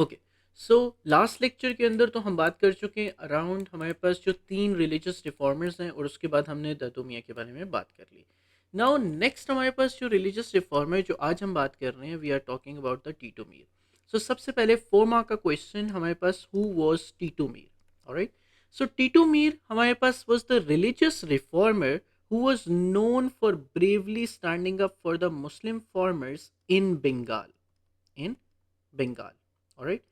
Okay. So last lecture के अंदर तो हम बात कर चुके हैं अराउंड हमारे पास जो तीन रिलीजियस रिफॉर्मर्स हैं, और उसके बाद हमने दादू मियाँ के बारे में बात कर ली। नाउ नेक्स्ट हमारे पास जो रिलीजियस रिफॉर्मर जो आज हम बात कर रहे हैं, we are talking about the Titu Mir. So सबसे पहले 4 मार्क का क्वेश्चन हमारे पास, who was Titu Mir? Alright. So Titu Mir हमारे पास was the religious reformer who was known for bravely standing up for the Muslim farmers in Bengal. In Bengal. Alright.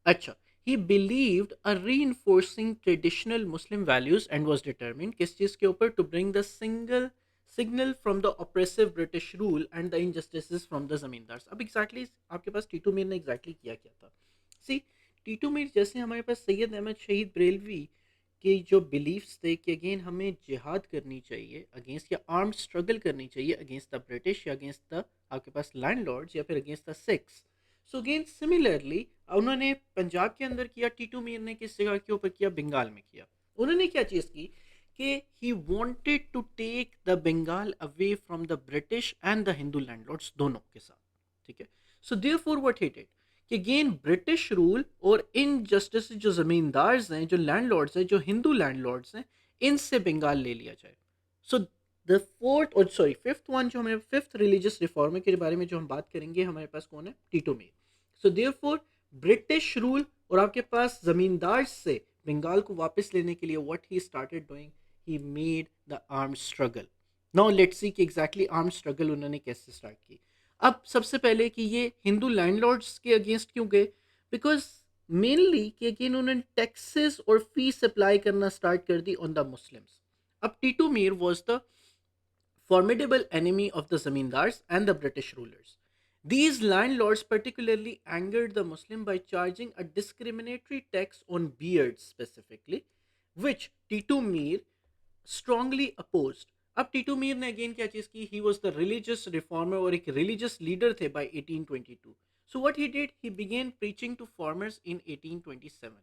अच्छा. He believed a reinforcing traditional Muslim values and was determined किस चीज़ के ऊपर, to bring the single signal from the oppressive British rule and the injustices from the zamindars. अब exactly आपके पास टीटू मीर ने exactly किया क्या था? See, टीटू मीर जैसे हमारे पास सैयद अहमद शहीद बरेलवी के जो बिलीफ्स थे कि अगेन हमें जिहाद करनी चाहिए अगेंस्ट, या आर्म्ड स्ट्रगल करनी चाहिए अगेंस्ट द ब्रिटिश, या अगेंस्ट द आपके पास लैंडलॉर्ड्स, या फिर against the six. So again similarly उन्होंने पंजाब के अंदर किया, टीटू मीर ने किस जगह के ऊपर किया? बंगाल में किया। उन्होंने क्या चीज़ की कि he wanted to take the Bengal away from the British and the Hindu landlords दोनों के साथ। ठीक है। So therefore what he did कि अगेन ब्रिटिश रूल और इनजस्टिस, जो जमींदार्स हैं, जो लैंडलॉर्ड्स हैं, जो हिंदू लैंडलॉर्ड्स हैं, इनसे बंगाल ले लिया जाए। सो द फोर्थ और सॉरी फिफ्थ वन, जो हमें फिफ्थ रिलीजियस रिफॉर्म के बारे में जो हम बात करेंगे, हमारे पास कौन है? टीटो Mir. So therefore British rule और आपके पास जमींदार से बंगाल को वापस लेने के लिए what he started doing, he made the arm struggle. Now let's see कि एग्जैक्टली आर्म स्ट्रगल उन्होंने कैसे स्टार्ट की। अब सबसे पहले कि ये हिंदू लैंडलॉर्ड्स के अगेंस्ट क्यों गए? बिकॉज मेनली कि अगेन उन्होंने टैक्सेस और फीस अप्लाई करना स्टार्ट कर दी ऑन द मुस्लिम्स। अब Titu Mir was the formidable enemy of the zamindars and the British rulers. These landlords particularly angered the Muslim by charging a discriminatory tax on beards specifically, which Titu Mir strongly opposed. अब टीटू मीर ने again क्या चीज की? He was the religious reformer और एक religious leader थे by 1822. So what he did, he began preaching to farmers in 1827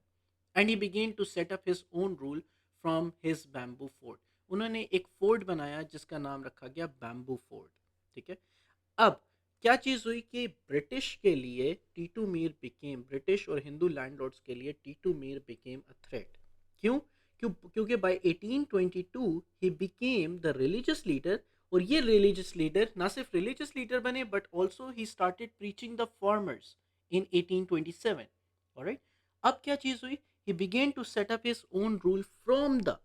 and he began to set up his own rule from his bamboo fort. उन्होंने एक fort बनाया जिसका नाम रखा गया बैम्बू फोर्ट। ठीक है। अब क्या चीज़ हुई कि ब्रिटिश के लिए टीटू मीर बिकेम, ब्रिटिश और हिंदू लैंडलॉर्ड्स के लिए Titu Mir became a threat. क्यों? क्योंकि by 1822 he became the religious leader, और ये रिलीजियस लीडर ना सिर्फ रिलीजियस लीडर बने but also he started preaching the farmers in 1827। Alright. अब क्या चीज़ हुई? He began to set up his own rule from the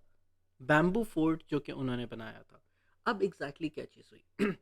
bamboo fort जो कि उन्होंने बनाया था। अब एग्जैक्टली क्या चीज़ हुई?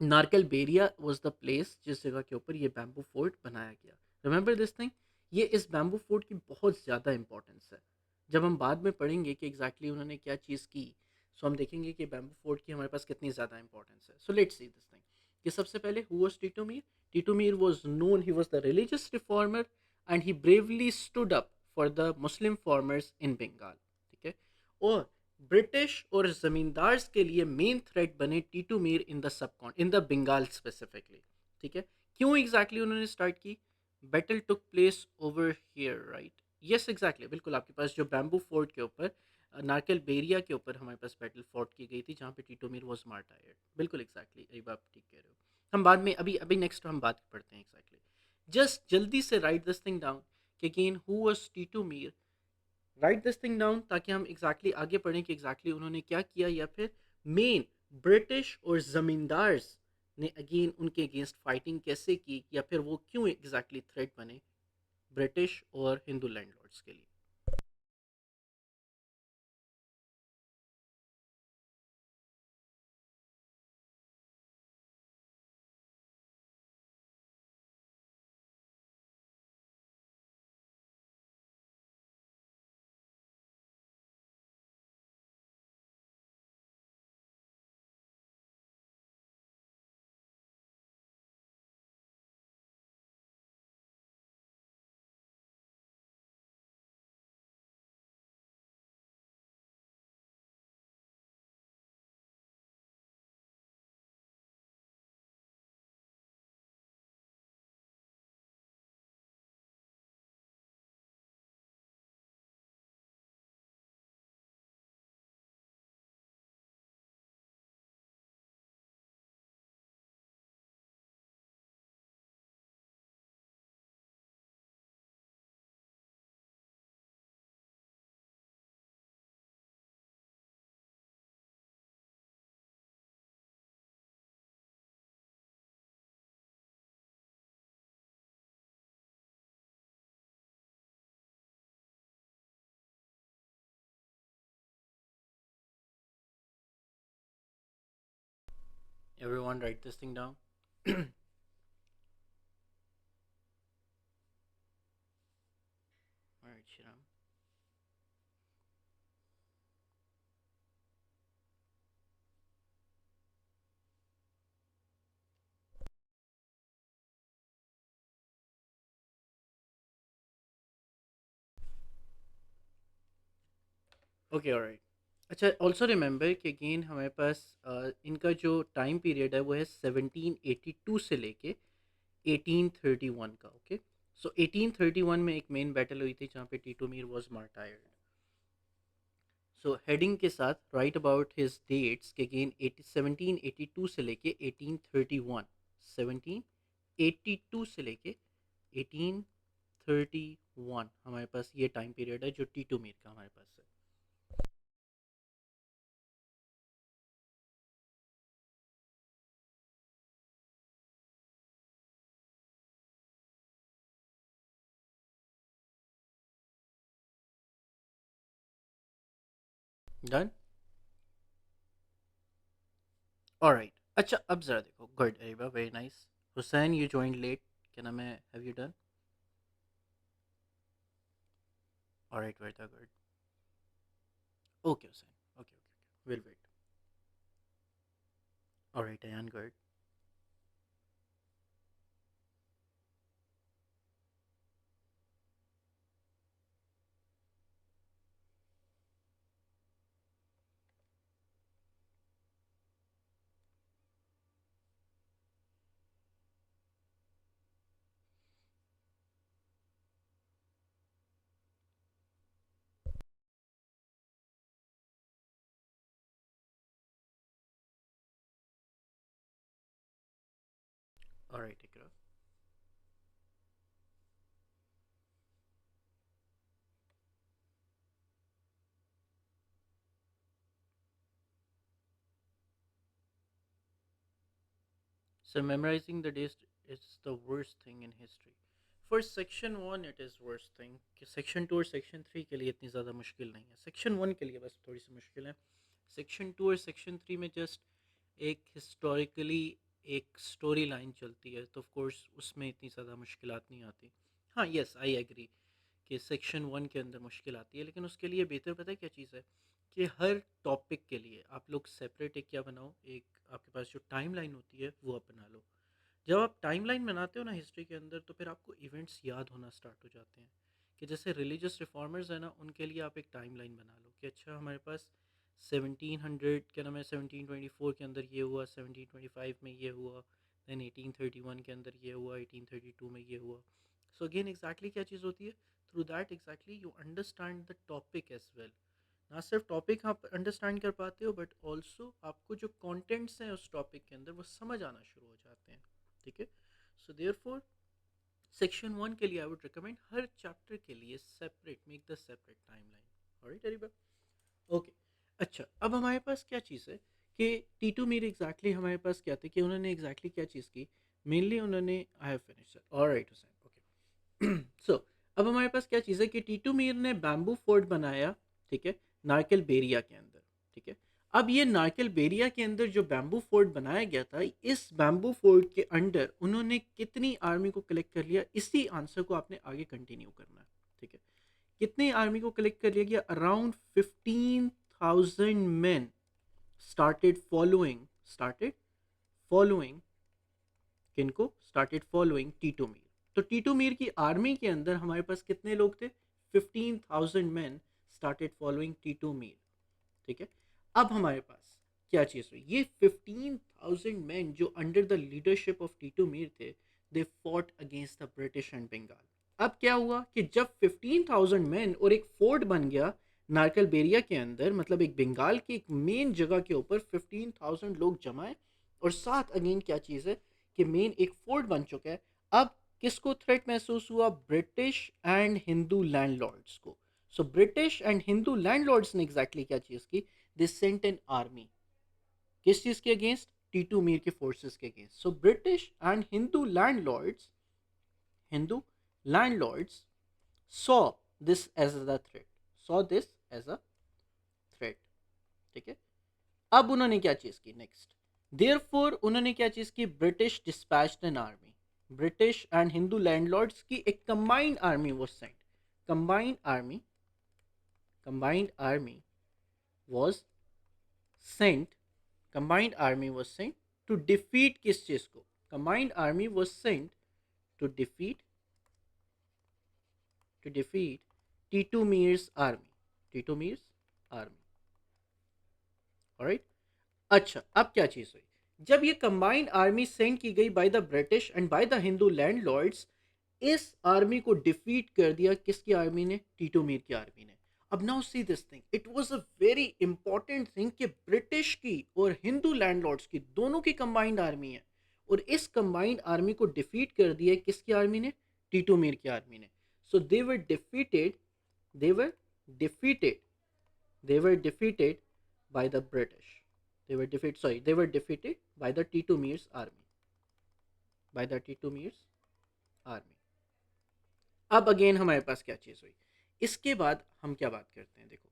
नारकल बेरिया वॉज द प्लेस जिस जगह के ऊपर ये बैम्बू फोर्ट बनाया गया। Remember this thing. ये इस बैम्बू फोर्ट की बहुत ज़्यादा इंपॉर्टेंस है। जब हम बाद में पढ़ेंगे कि एग्जैक्टली उन्होंने क्या चीज़ की, सो हम देखेंगे कि बैम्बू फोर्ट की हमारे पास कितनी ज़्यादा इंपॉर्टेंस है। So let's see this thing कि सबसे पहले who was Titu Mir? Titu Mir was known, he was the religious reformer and he bravely stood up for the Muslim farmers in Bengal. ठीक है। और ब्रिटिश और जमींदार्स के लिए मेन थ्रेट बने Titu Mir in the subcon in the Bengal specifically. ठीक है। क्यों एग्जैक्टली उन्होंने स्टार्ट की? Battle took place over here, right? Yes exactly, बिल्कुल आपके पास जो बैम्बू फोर्ट के ऊपर, नारकेल बेरिया के ऊपर हमारे पास बैटल फोर्ट की गई थी जहाँ पे टीटू मीर वॉज मार्टायर्ड। बिल्कुल एग्जैक्टली, ये बात ठीक कह रहे हो। हम बाद में अभी अभी नेक्स्ट हम बात पढ़ते हैं एग्जैक्टली। जस्ट जल्दी से राइट दिस थिंग डाउन कि again who was Titu Mir. Right this thing down ताकि हम एग्जैक्टली आगे पढ़ें कि एग्जैक्टली उन्होंने क्या किया, या फिर मेन ब्रिटिश और जमींदार्स ने अगेन उनके अगेंस्ट फाइटिंग कैसे की, या फिर वो क्यों एग्जैक्टली थ्रेट बने ब्रिटिश और हिंदू लैंडलॉर्ड्स के लिए। Everyone write this thing down. All right, Shiram. Okay, alright. अच्छा, ऑल्सो रिमेंबर कि अगेन हमारे पास इनका जो टाइम पीरियड है वो है 1782 से लेके 1831 का। ओके, सो 1831 में एक मेन बैटल हुई थी जहाँ पे Titu Mir was martyred. So heading के साथ राइट अबाउट हिज डेट्स के अगेन 1782 से लेके 1831, 1782 से लेके 1831 हमारे पास ये टाइम पीरियड है जो टीटू मीर का हमारे पास है। डन। ऑलराइट, अच्छा अब ज़रा देखो, good Ariba, very nice. Hussain, you join late, क्या नाम है, have you done? Alright, very good. Okay Hussain, okay okay, will wait. Alright Ayan, good. Alright Iqra. So memorizing the dates is the worst thing in history. For section one it is worst thing, कि section two और section three के लिए इतनी ज़्यादा मुश्किल नहीं है, section one के लिए बस थोड़ी सी मुश्किल है। सेक्शन टू और सेक्शन थ्री में जस्ट एक हिस्टोरिकली एक स्टोरी लाइन चलती है, तो ऑफ कोर्स उसमें इतनी ज़्यादा मुश्किलात नहीं आती। हाँ, यस, आई एग्री कि सेक्शन वन के अंदर मुश्किल आती है, लेकिन उसके लिए बेहतर पता है क्या चीज़ है, कि हर टॉपिक के लिए आप लोग सेपरेट एक क्या बनाओ, एक आपके पास जो टाइम लाइन होती है वो आप बना लो। जब आप टाइम लाइन बनाते हो ना हिस्ट्री के अंदर, तो फिर आपको इवेंट्स याद होना स्टार्ट हो जाते हैं। कि जैसे रिलीजियस रिफॉर्मर्स है ना, उनके लिए आप एक टाइम लाइन बना लो कि अच्छा हमारे पास 1700 क्या नाम है 1724 के अंदर ये हुआ, 1725 में ये हुआ, दैन 1831 के अंदर ये हुआ, 1832 में ये हुआ। सो अगेन एग्जैक्टली क्या चीज़ होती है, through that exactly you understand the topic as well. ना सिर्फ टॉपिक आप अंडरस्टैंड कर पाते हो, बट ऑल्सो आपको जो कॉन्टेंट्स हैं उस टॉपिक के अंदर वो समझ आना शुरू हो जाते हैं। ठीक है, सो देयरफॉर सेक्शन वन के लिए आई वुड रिकमेंड हर चैप्टर के लिए separate, make the separate timeline. Alright Ariba, okay. अच्छा, अब हमारे पास क्या चीज़ है कि टीटू मीर एग्जैक्टली हमारे पास क्या था, कि उन्होंने एग्जैक्टली क्या चीज़ की, मेनली उन्होंने, I have finished, alright Hussain, okay. So अब हमारे पास क्या चीज़ है कि टीटू मीर ने बैम्बू फोर्ट बनाया, ठीक है, नारकल बेरिया के अंदर। ठीक है, अब ये नारकल बेरिया के अंदर जो बैम्बू फोर्ट बनाया गया था, इस बैम्बू फोर्ट के अंडर उन्होंने कितनी आर्मी को कलेक्ट कर लिया, इसी आंसर को आपने आगे कंटिन्यू करना है। ठीक है, कितनी आर्मी को कलेक्ट कर लिया गया, अराउंड 15,000 men स्टार्टेड फॉलोइंग किनको, स्टार्टेड फॉलोइंग टीटू मीर। तो टीटू मीर की आर्मी के अंदर हमारे पास कितने लोग थे, 15,000 men started following Titu Mir. ठीक है, अब हमारे पास क्या चीज़ हुई, ये 15,000 men जो under the leadership of Titu Mir थे, they fought against the British and Bengal. अब क्या हुआ कि जब 15,000 men और एक फोर्ट बन गया नारकल बेरिया के अंदर, मतलब एक बंगाल की एक मेन जगह के ऊपर 15,000 लोग जमाए, और साथ अगेन क्या चीज़ है कि मेन एक फोर्ट बन चुका है। अब किसको थ्रेट महसूस हुआ, ब्रिटिश एंड हिंदू लैंडलॉर्ड्स को। सो ब्रिटिश एंड हिंदू लैंडलॉर्ड्स ने एग्जैक्टली क्या चीज़ की, दे सेंट एन आर्मी, किस चीज़ के अगेंस्ट, टीटू मीर के फोर्सेस के against. So British and Hindu landlords saw this as a threat, saw this as a threat. ठीक है, अब उन्होंने क्या चीज़ की नेक्स्ट, देयरफॉर उन्होंने क्या चीज़ की, British dispatched an army, British and Hindu landlords की एक combined army was sent, combined army, combined army was sent, combined army was sent to defeat किस चीज़ को, combined army was sent to defeat, to defeat Titu Mir's army, Titu Mir's army, alright. अच्छा, अब क्या चीज़ हुई, जब ये कंबाइंड आर्मी सेंड की गई bye the British and bye the Hindu landlords, इस आर्मी को डिफीट कर दिया किसकी आर्मी ने, टीटू मीर की आर्मी ने। अब now see this thing, it was a very important thing कि ब्रिटिश की और हिंदू लैंडलॉर्ड्स की दोनों की कंबाइंड आर्मी है, और इस कंबाइंड आर्मी को डिफीट कर दिया किसकी आर्मी ने, टीटू मीर की आर्मी ने। So they were defeated, they were defeated, they were defeated by the British, they were defeated by the Tito Mears army, by the Tito Mears army। अब again हमारे पास क्या चीज़ हुई, इसके बाद हम क्या बात करते हैं, देखो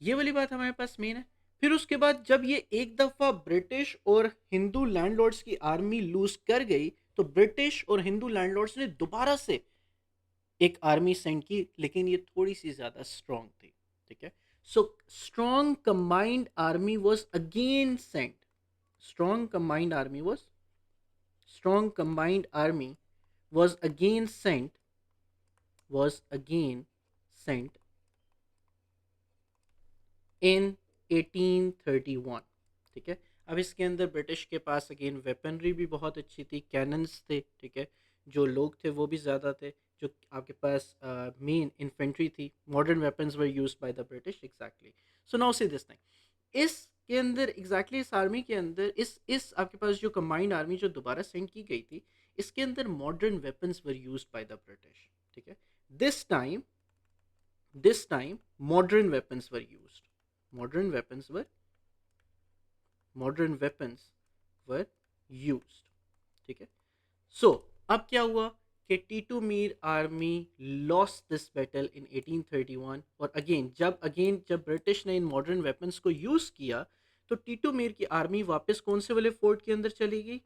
ये वाली बात हमारे पास मेन है। फिर उसके बाद जब ये एक दफ़ा ब्रिटिश और हिंदू लैंडलॉर्ड्स की आर्मी लूज कर गई, तो ब्रिटिश और हिंदू लैंडलॉर्ड्स ने दोबारा से एक आर्मी सेंड की, लेकिन ये थोड़ी सी ज़्यादा स्ट्रॉन्ग थी, ठीक है। So strong combined army was again sent, strong combined army was, strong combined army was again sent, was again sent in 1831, ठीक है। अब इसके अंदर ब्रिटिश के पास अगेन वेपनरी भी बहुत अच्छी थी, कैनन्स थे, ठीक है, जो लोग थे वो भी ज़्यादा थे, जो आपके पास मेन इन्फेंट्री थी, modern weapons were used by the British, exactly. So now see this thing, इसके अंदर एग्जैक्टली इस आर्मी के अंदर इस आपके पास जो कंबाइंड आर्मी जो दोबारा सेंड की गई थी, इसके अंदर modern weapons were used by the British, ठीक है। This time, this time modern weapons were used, modern weapons were, modern weapons were used, ठीक है। सो अब क्या हुआ कि Titu Mir army lost this battle in 1831, और अगेन जब ब्रिटिश ने इन मॉडर्न वेपन्स को यूज़ किया, तो टीटू मीर की आर्मी वापस कौन से वाले फोर्ट के अंदर चली गई,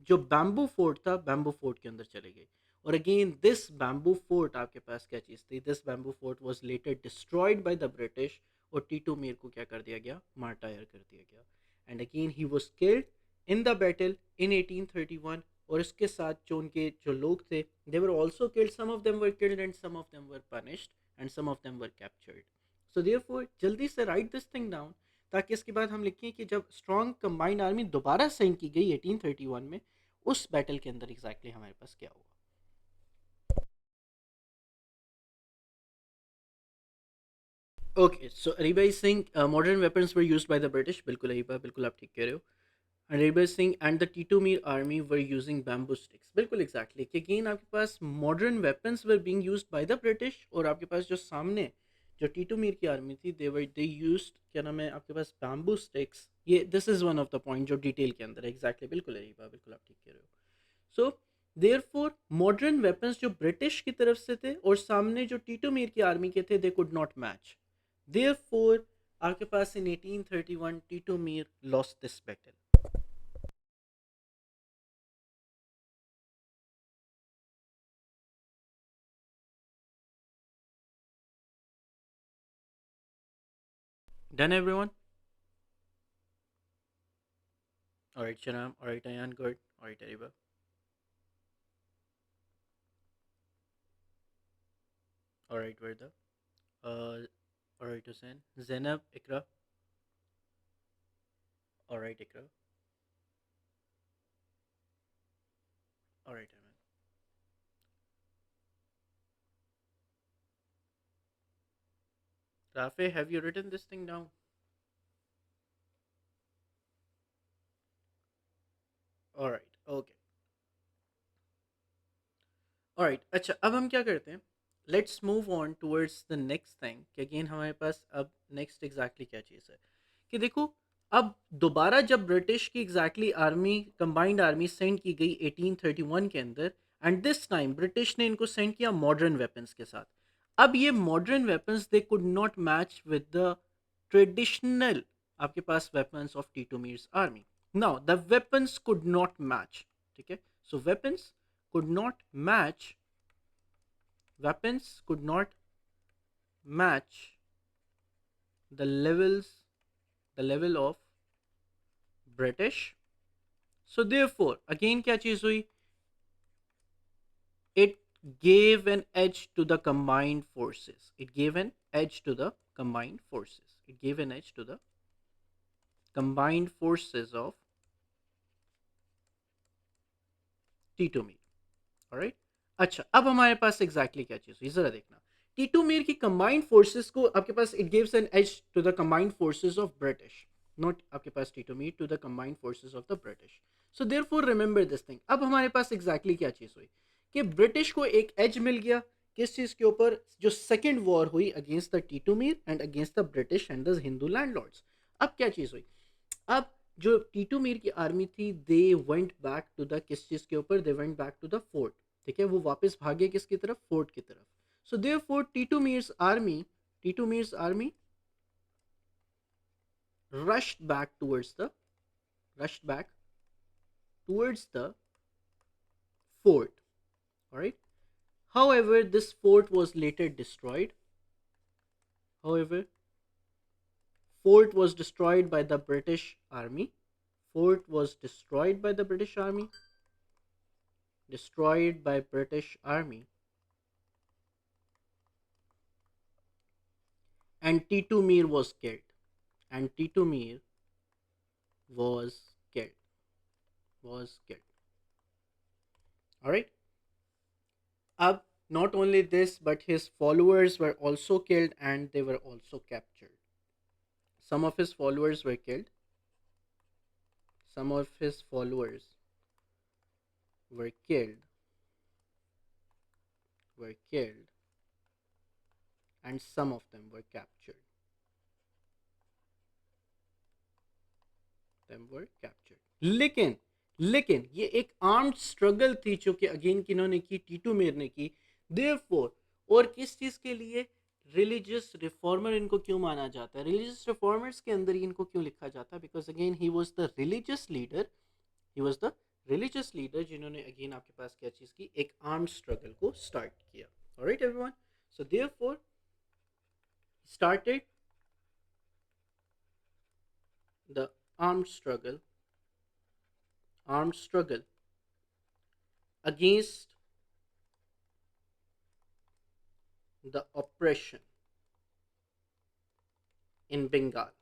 जो बैम्बू फोर्ट था, बैम्बू फोर्ट के अंदर चली गई। और अगेन दिस बैम्बू फोर्ट आपके पास क्या चीज़ थी, this bamboo fort was later destroyed by the British, और टीटू मीर को क्या कर दिया गया, मार्टायर कर दिया गया, and again he was killed in the battle in 1831। और इसके साथ जो उनके जो लोग थे, they were also killed, some of them were killed and some of them were punished and some of them were captured. So therefore जल्दी से राइट दिस थिंग डाउन, ताकि इसके बाद हम लिखें कि जब स्ट्रॉन्ग कंबाइंड आर्मी दोबारा साइन की गई 1831 में, उस बैटल के अंदर एग्जैक्टली हमारे पास क्या हुआ। Okay, so Ariba is saying modern weapons were used by the British, बिल्कुल अरीबा, बिल्कुल आप ठीक कह रहे हो। Ariba Singh and the Titumir army were using bamboo sticks, बिल्कुल एग्जैक्टली, कि अगेन आपके पास modern weapons were being used by the British, और आपके पास जो सामने जो टीटोमीर की आर्मी थी, दे यूज्ड, क्या नाम है आपके पास, बैम्बू स्टिक्स। ये this is one of the point जो डिटेल के अंदर है, एग्जैक्टली, बिल्कुल अरीबा, बिल्कुल आप ठीक कह रहे हो। सो देयरफॉर मॉडर्न वेपन्स जो ब्रिटिश की तरफ से थे और सामने जो टीटोमीर की आर्मी के थे, they could not match, therefore आपके पास in 1831 Titumir lost this battle. Done, everyone? All right, Shanam. All right, Ayan. Good. All right, Ariba. All right, Verda. All right, Hussein. Zainab, Ikra. All right, Ikra. All right, Aman. Rafe, have you written this thing down? All right. Okay. All right. अच्छा, अब हम क्या करते हैं, let's move on towards the next thing, कि again हमारे पास अब next exactly क्या चीज़ है, कि देखो अब दोबारा जब ब्रिटिश की exactly army, combined army send की गई 1831 के अंदर, एंड दिस टाइम ब्रिटिश ने इनको सेंड किया मॉडर्न वेपन्स के साथ। अब ये modern weapons they could not match with the traditional आपके पास weapons of Titumir's army, Now the weapons could not match. ठीक है, so could not match weapons could not match the levels the level of British. So therefore again क्या चीज हुई, it gave an edge to the combined forces. It gave an edge to the combined forces. It gave an edge to the combined forces of Titu Mir. Alright. अच्छा, अब हमारे पास exactly क्या चीज हुई जरा देखना. टीटू मीर की कंबाइंड फोर्सेस को आपके पास it gives an edge to the combined forces of British. Not आपके पास Titu Mir to the combined forces of the British. So therefore remember this thing. अब हमारे पास एग्जैक्टली क्या चीज हुई कि ब्रिटिश को एक एज मिल गया किस चीज के ऊपर, जो सेकेंड वॉर हुई against the Titu Mir and against the British and the Hindu landlords. अब क्या चीज हुई, अब जो टीटू मीर की आर्मी थी they went back to the किस चीज के ऊपर, they went back to the fort. ठीक है, वो वापस भागे किसकी तरफ, फोर्ट की तरफ. So therefore Titu Mir's army rushed back towards the rushed back towards the fort. All right. However, this fort was later destroyed. However, fort was destroyed by the British army. Fort was destroyed by the British army. Destroyed by British army. And Titu Mir was killed. And Titu Mir was killed. Was killed. All right. Ab, not only this, but his followers were also killed and they were also captured. Some of his followers were killed. Some of his followers were killed. Were killed, and some of them were captured. Them were captured. लेकिन लेकिन ये एक armed struggle थी जो कि again किन्होंने की, टीटू मीर ने की. देयरफॉर, और किस चीज के लिए, रिलीजियस रिफॉर्मर इनको क्यों माना जाता है, रिलीजियस रिफॉर्मर्स के अंदर इनको क्यों लिखा जाता है, because again he was the religious leader. He was the religious leader जिन्होंने अगेन आपके पास क्या चीज की, एक आर्म्ड स्ट्रगल को स्टार्ट किया. Alright everyone. So therefore started the armed struggle against the oppression in Bengal.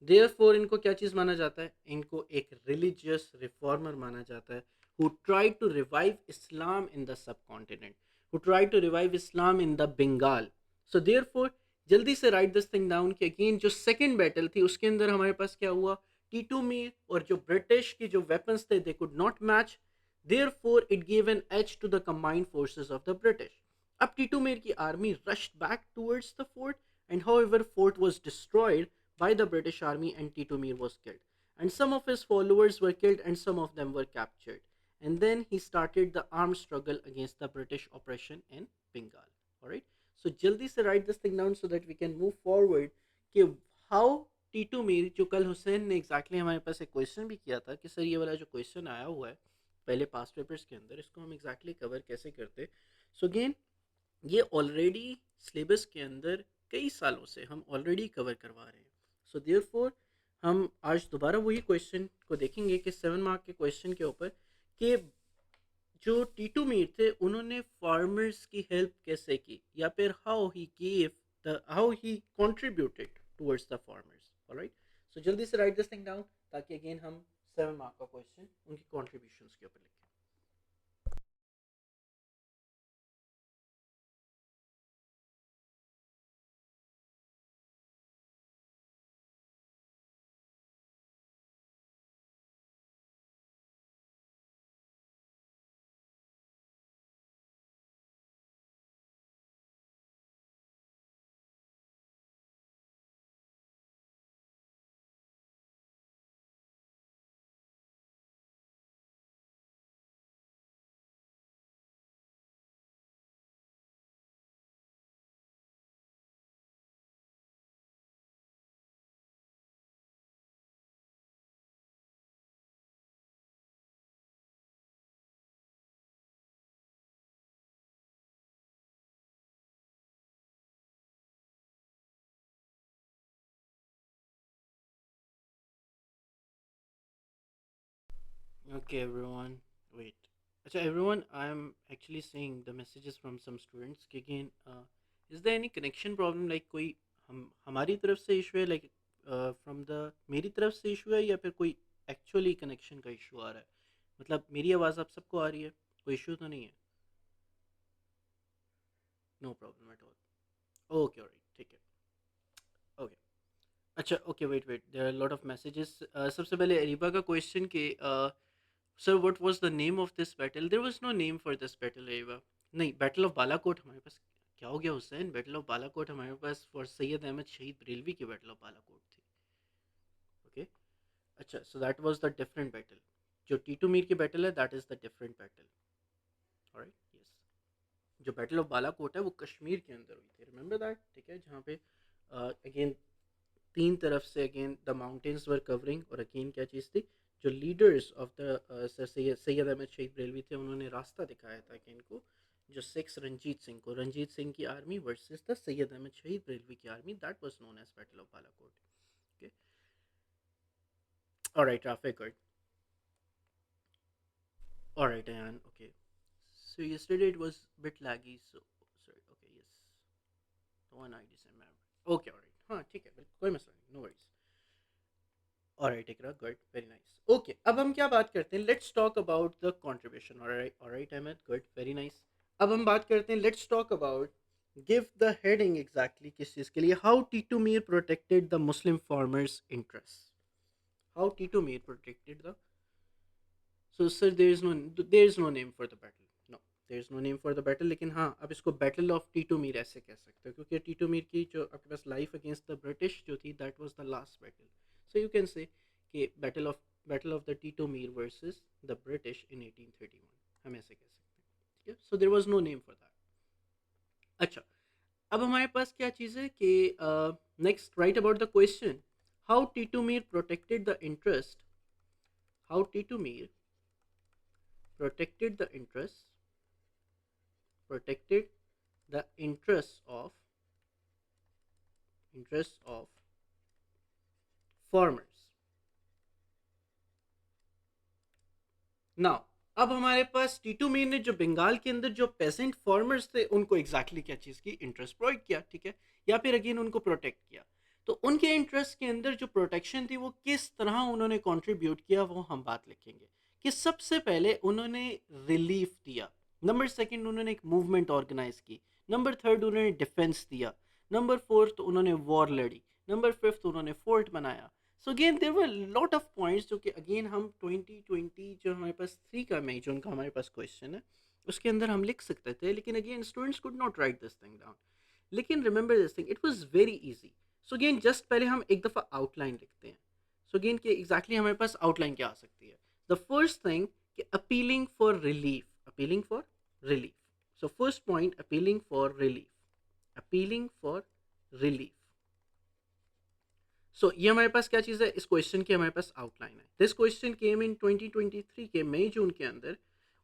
Therefore इनको क्या चीज़ माना जाता है, इनको एक रिलीजियस रिफॉर्मर माना जाता है who tried to revive Islam in the subcontinent, who tried to revive Islam in the Bengal. So therefore जल्दी से राइट दिस थिंग डाउन कि अगेन जो सेकेंड बैटल थी उसके अंदर हमारे पास क्या हुआ, टीटू मीर और जो ब्रिटिश की जो वेपन्स थे they could not match. Therefore it give an edge to the combined forces of the British. अब टीटू मीर की army rushed back towards the fort and however fort was destroyed by the British army and Titu Mir was killed. And some of his followers were killed and some of them were captured. And then he started the armed struggle against the British oppression in Bengal. Alright. So jaldi se write this thing down so that we can move forward कि how Titu Mir, जो कल हुसैन ने exactly हमारे पास एक question भी किया था कि सर ये वाला जो क्वेश्चन आया हुआ है पहले पास्ट पेपर्स के अंदर, इसको हम एग्जैक्टली कवर कैसे करते. सो अगेन ये ऑलरेडी सिलेबस के अंदर कई सालों से हम ऑलरेडी कवर करवा रहे हैं. सो देयरफॉर हम आज दोबारा वही क्वेश्चन को देखेंगे कि 7 मार्क के क्वेश्चन के ऊपर कि जो टीटू मीर थे उन्होंने फार्मर्स की हेल्प कैसे की, या फिर how he contributed towards the farmers. Alright. So जल्दी से राइट दिस थिंग डाउन ताकि अगेन हम 7 मार्क का क्वेश्चन उनकी कॉन्ट्रीब्यूशंस के ऊपर लिखें. Okay, everyone. Wait. Acha, everyone, I'm actually seeing the messages from some students. कि Again, is there any connection problem? Like कोई हम हमारी तरफ से issue है, like from the मेरी तरफ से issue है या फिर कोई actually connection का issue आ रहा है? मतलब मेरी आवाज़ आप सबको आ रही है? कोई issue तो नहीं है? No problem at all. Okay, alright, ठीक है. Okay. अच्छा, okay, wait. There are a lot of messages. सबसे पहले अरीबा का question कि sir what was the name of this battle? There was no name for this battle एवा. नहीं, battle of Balakot हमारे पास क्या हो गया हुसैन? बैटल ऑफ बालाकोट हमारे पास फॉर सैयद अहमद शहीद बरेलवी की बैटल ऑफ बालाकोट थी. ओके. अच्छा, so that was the different battle. जो टीटू मीर की बैटल है that is the different battle. Alright, yes. जो बैटल ऑफ बालाकोट है वो कश्मीर के अंदर हुई थी, रिमेंबर दैट. ठीक है, जहाँ पे अगेन तीन तरफ से again the mountains were covering, और अगेन क्या चीज़ थी, जो leaders of the sir Syed Syed Ahmad Shahid Barelvi थे, उन्होंने रास्ता दिखाया था कि इनको जो सिक्स रंजीत सिंह को, रंजीत सिंह की army versus the Syed Ahmad Shahid Barelvi की army, that was known as battle of Balakot. Okay. Alright Rafay good. Alright Ayan. Okay. So yesterday it was a bit laggy, so sorry. Okay, yes. The one I just remember. Okay, alright. हाँ ठीक है, बिल्कुल कोई मसला नहीं, no worries. Alright Iqra, good, very nice. Okay, अब हम क्या बात करते हैं, let's talk about the contribution. Alright alright Ahmed, good, very nice. अब हम बात करते हैं, let's talk about, give the heading exactly किस चीज़ के लिए, how Titu Mir protected the Muslim farmers interest. How Titu Mir protected the. So sir there is no name for the battle. No, there is no name for the battle. लेकिन हाँ, अब इसको battle of Titu Mir ऐसे कह सकते हो, क्योंकि टीटू मीर की जो आपके पास लाइफ अगेंस्ट द ब्रिटिश जो थी, that was the last battle. So you can say कि battle of the Titu Mir versus the British in 1831, हम ऐसे कह सकते हैं. ठीक है, so there was no name for that. अच्छा, अब हमारे पास क्या चीज़ है कि next write about the question, how Titu Mir protected the interest, how Titu Mir protected the protected the interests of farmers. Now, अब हमारे पास टीटू मीर ने जो बंगाल के अंदर जो पेसेंट फार्मर्स थे उनको एग्जैक्टली exactly क्या चीज़ की इंटरेस्ट प्रोवाइड किया. ठीक है, या फिर अगेन उनको प्रोटेक्ट किया. तो उनके इंटरेस्ट के अंदर जो प्रोटेक्शन थी वो किस तरह उन्होंने कंट्रीब्यूट किया, वो हम बात लिखेंगे. कि सबसे पहले उन्होंने रिलीफ दिया. नंबर सेकंड, उन्होंने एक मूवमेंट ऑर्गेनाइज की. नंबर थर्ड, उन्होंने डिफेंस दिया. नंबर फोर्थ, उन्होंने वॉर लड़ी. नंबर फिफ्थ, उन्होंने फोर्ट बनाया. So again there were lot of points जो कि अगेन हम 2020 जो हमारे पास 3 का मई जो उनका हमारे पास क्वेश्चन है उसके अंदर हम लिख सकते थे, लेकिन again students could not write this thing down. लेकिन remember this thing, it was very easy. So again just पहले हम एक दफ़ा आउटलाइन लिखते हैं. सो अगेन कि एग्जैक्टली हमारे पास आउटलाइन क्या आ सकती है. द फर्स्ट थिंग कि appealing for relief, appealing for relief. So first point, appealing for relief, appealing for relief. So ये हमारे पास क्या चीज़ है, इस क्वेश्चन की हमारे पास आउटलाइन है. दिस क्वेश्चन केम इन 2023 के मई जून के अंदर,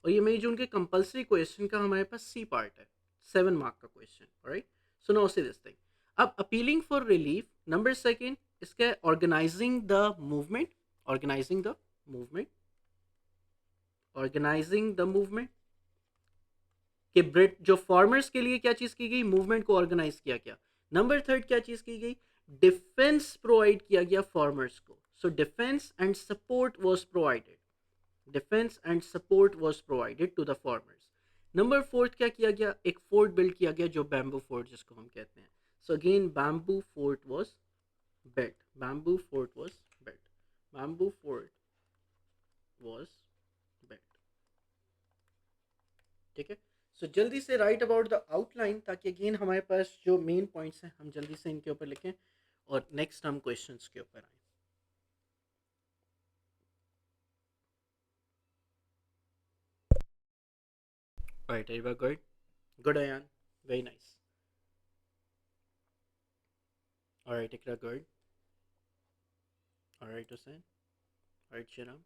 और ये मई जून के कंपलसरी क्वेश्चन का हमारे पास सी पार्ट है, 7 मार्क का question. Right, so now see this thing. अब appealing for relief, number second इसका organising the movement, organising the movement, organising the movement. कि ब्रिट जो फार्मर्स के लिए क्या चीज़ की गई, मूवमेंट को ऑर्गेनाइज किया गया. नंबर थर्ड क्या चीज़ की गई, डिफेंस प्रोवाइड किया गया फार्मर्स को. So defence and support was provided, defence and support was provided to the farmers. Number fourth क्या किया गया, एक फोर्ट बिल्ड किया गया जो बैम्बू फोर्ट जिसको हम कहते हैं. So again bamboo fort was built, bamboo fort was built, bamboo fort was built. ठीक है, सो जल्दी से राइट अबाउट द आउटलाइन, ताकि अगेन हमारे पास जो मेन पॉइंट्स हैं हम जल्दी से इनके ऊपर लिखें और नेक्स्ट हम क्वेश्चंस के ऊपर आए. Right Ava, good, good Ayan, very nice. Alright Iqra, good. Alright Hussain. Alright Shiram.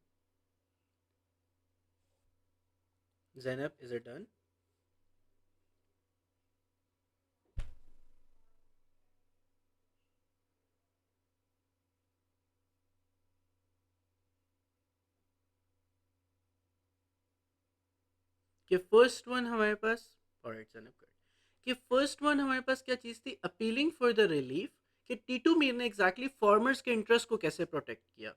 Zainab, is it done? कि फर्स्ट वन हमारे पास, ऑलराइट जनाब, कि फर्स्ट वन हमारे पास क्या चीज़ थी, अपीलिंग फॉर द रिलीफ, कि टीटू मीर ने एग्जैक्टली फार्मर्स के इंटरेस्ट को कैसे प्रोटेक्ट किया।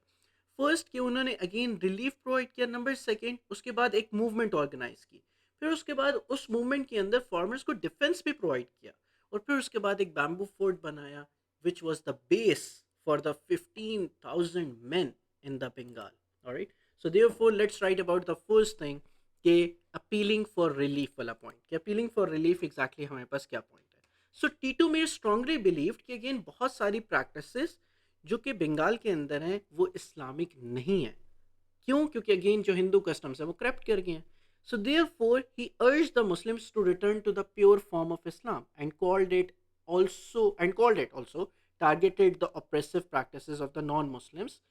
फर्स्ट कि उन्होंने अगेन रिलीफ प्रोवाइड किया, नंबर सेकंड उसके बाद एक मूवमेंट ऑर्गेनाइज की, फिर उसके बाद उस मूवमेंट के अंदर फार्मर्स को डिफेंस भी प्रोवाइड किया, और फिर उसके बाद एक बैम्बू फोर्ट बनाया which was the base for the 15,000 men in the Bengal. All right. So therefore, let's write about the first thing कि अपीलिंग फॉर रिलीफ वाला पॉइंट, कि अपीलिंग फॉर रिलीफ एग्जैक्टली हमारे पास क्या पॉइंट है। सो Titu Mir strongly believed कि again बहुत सारी प्रैक्टिसेस जो कि बंगाल के अंदर हैं वो इस्लामिक नहीं है। क्यों? क्योंकि अगेन जो हिंदू कस्टम्स है वो करप्ट कर गए हैं। So therefore, he urged the Muslims to return to the pure form of Islam and called it also targeted the oppressive practices of the non-Muslims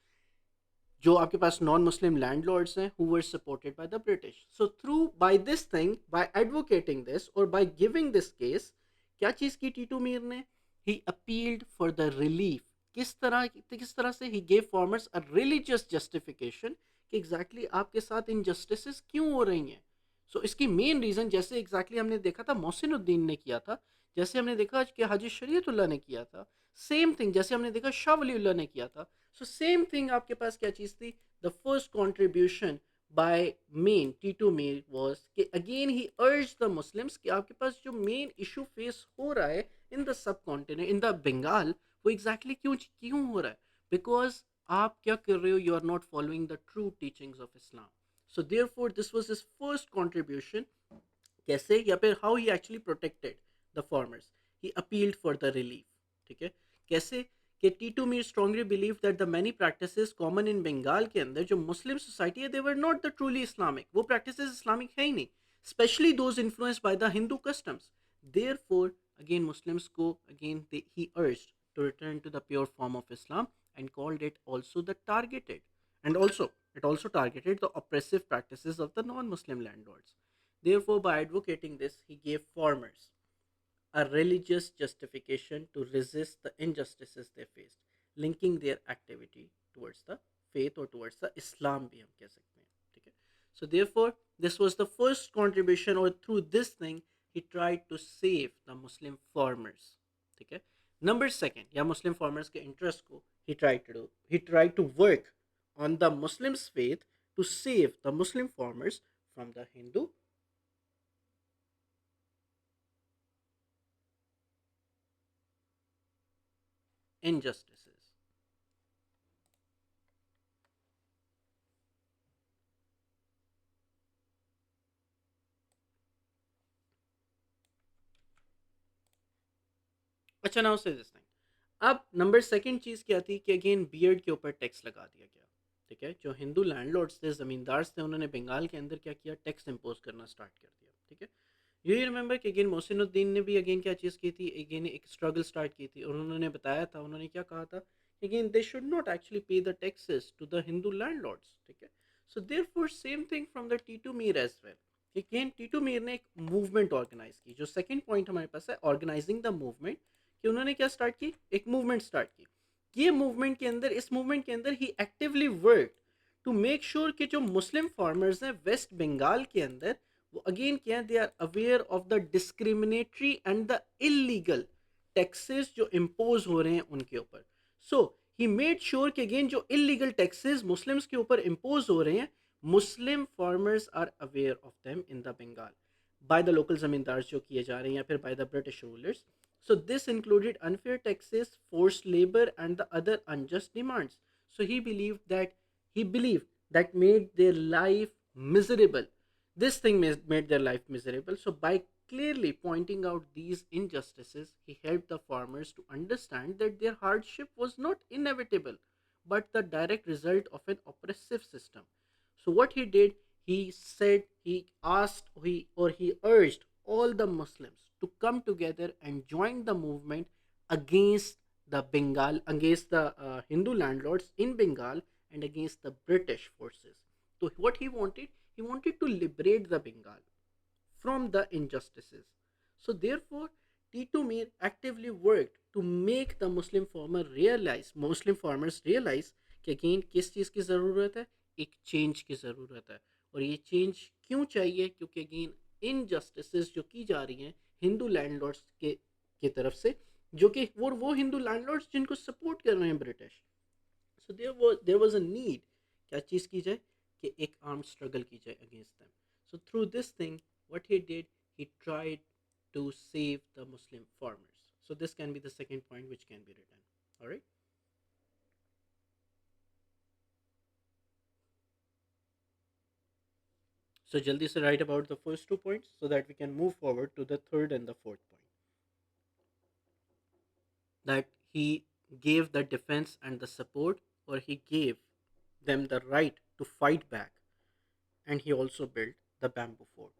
जो आपके पास नॉन मुस्लिम लैंडलॉर्ड्स हैं who were supported by the British. So through by this thing, by advocating this और by giving this case, क्या चीज़ की टीटू मीर ने, he appealed for the relief. किस तरह से he gave farmers a religious justification कि एग्जैक्टली आपके साथ इनजस्टिसेस क्यों हो रही हैं। सो इसकी मेन रीज़न, जैसे एग्जैक्टली हमने देखा था मोहसिनुद्दीन ने किया था, जैसे हमने देखा कि हाजी शरीयतुल्लाह ने किया था, सेम थिंग जैसे हमने देखा शाह वलीउल्लाह ने किया था। सो सेम थिंग आपके पास क्या चीज़ थी, the first contribution by main Titu Mir was कि again he urge the Muslims कि आपके पास जो मेन इशू फेस हो रहा है in the subcontinent, in the Bengal, वो एग्जैक्टली क्यों हो रहा है, बिकॉज आप क्या कर रहे हो, you are not following the true teachings of Islam. So therefore this was his first contribution. कैसे, या फिर how he actually protected the farmers, he appealed for the relief. ठीक है, कैसे कि Titu Mir strongly believe that the many practices common in Bengal के अंदर जो मुस्लिम सोसाइटी है, they were not the truly Islamic, वो प्रैक्टिसेस इस्लामिक है ही नहीं, specially those influenced by the Hindu customs. Therefore again Muslims को again he urged to return to the pure form of Islam and called it also the targeted, and also it also targeted the oppressive practices of the non-Muslim landlords. Therefore, by advocating this, he gave farmers a religious justification to resist the injustices they faced, linking their activity towards the faith or towards the Islam भी हम कह सकते हैं। ठीक है, so therefore this was the first contribution, or through this thing he tried to save the Muslim farmers। ठीक है, number second, या मुस्लिम फार्मर्स के इंटरेस्ट को he tried to work on the Muslims faith to save the Muslim farmers from the Hindu injustices। अच्छा, now से this thing, अब number second चीज़ क्या थी कि अगेन बीयर्ड के ऊपर टैक्स लगा दिया गया। ठीक है, जो हिंदू लैंडलॉर्ड्स थे, ज़मींदार थे, उन्होंने बंगाल के अंदर क्या किया, टैक्स इम्पोज करना स्टार्ट कर दिया। ठीक है, यही रिमेंबर कि अगेन मोहसिनुद्दीन ने भी अगेन क्या चीज़ की थी, अगेन एक स्ट्रगल स्टार्ट की थी, और उन्होंने बताया था, उन्होंने क्या कहा था, again they should not actually pay the taxes to the Hindu landlords. ठीक है, so therefore same thing from the Titu Mir as well, again Titu Mir ने एक मूवमेंट ऑर्गेनाइज की। जो सेकंड पॉइंट हमारे पास है, ऑर्गेनाइजिंग द मूवमेंट, कि उन्होंने क्या स्टार्ट की, एक मूवमेंट स्टार्ट की। ये मूवमेंट के अंदर, इस मूवमेंट के अंदर he actively work to make sure कि जो मुस्लिम फार्मर्स हैं वेस्ट बंगाल के अंदर, वो अगेन क्या है, they are aware of the discriminatory and the illegal taxes जो इम्पोज हो रहे हैं उनके ऊपर। सो ही मेड श्योर कि अगेन जो इलीगल टैक्सेस मुस्लिम्स के ऊपर इम्पोज हो रहे हैं, Muslim farmers are aware of them in the Bengal by the local zamindar जो किए जा रहे हैं, या फिर bye the British rulers. So this included unfair taxes, forced labor, and the other unjust demands. So he believed that made their life miserable. This thing made their life miserable. So by clearly pointing out these injustices, he helped the farmers to understand that their hardship was not inevitable, but the direct result of an oppressive system. So what he did, he said, he asked, he urged all the Muslims to come together and join the movement against against the Hindu landlords in Bengal and against the British forces. So what he wanted to liberate the Bengal from the injustices. So therefore, Tito Mir actively worked to make the Muslim farmers realize कि again किस चीज़ की ज़रूरत है, एक change की ज़रूरत है। और ये चेंज क्यों चाहिए, क्योंकि अगेन इनजस्टिसेस जो की जा रही हैं हिंदू लैंडलॉर्ड्स के तरफ से, जो कि वो हिंदू लैंडलॉर्ड्स जिनको सपोर्ट कर रहे हैं British. So there was a need क्या चीज़ की जाए, कि एक आर्म स्ट्रगल की जाए against them. So through this thing what he did, he tried to save the Muslim farmers. So this can be the second point which can be written. All right. So jaldi se write about the first 2 points so that we can move forward to the third and the fourth point. That he gave the defense and the support, or he gave them the right to fight back, and he also built the bamboo fort.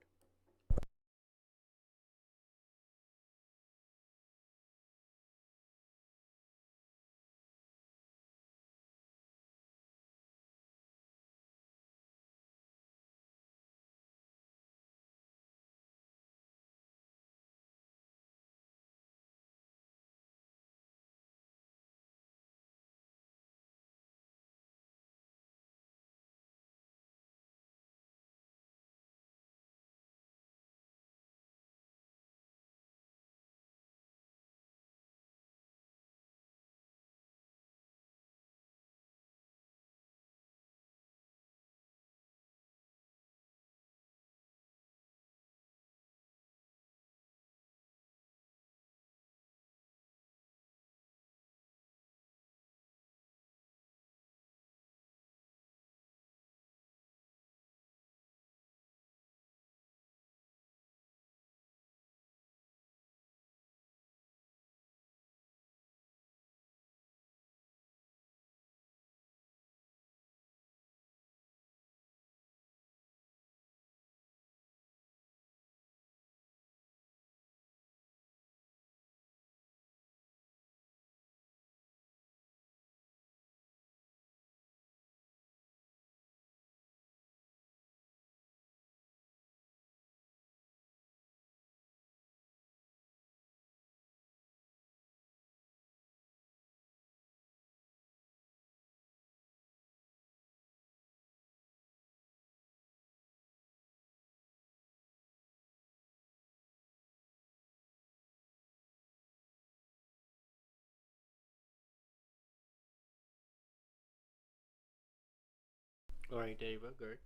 All right, Eva, good.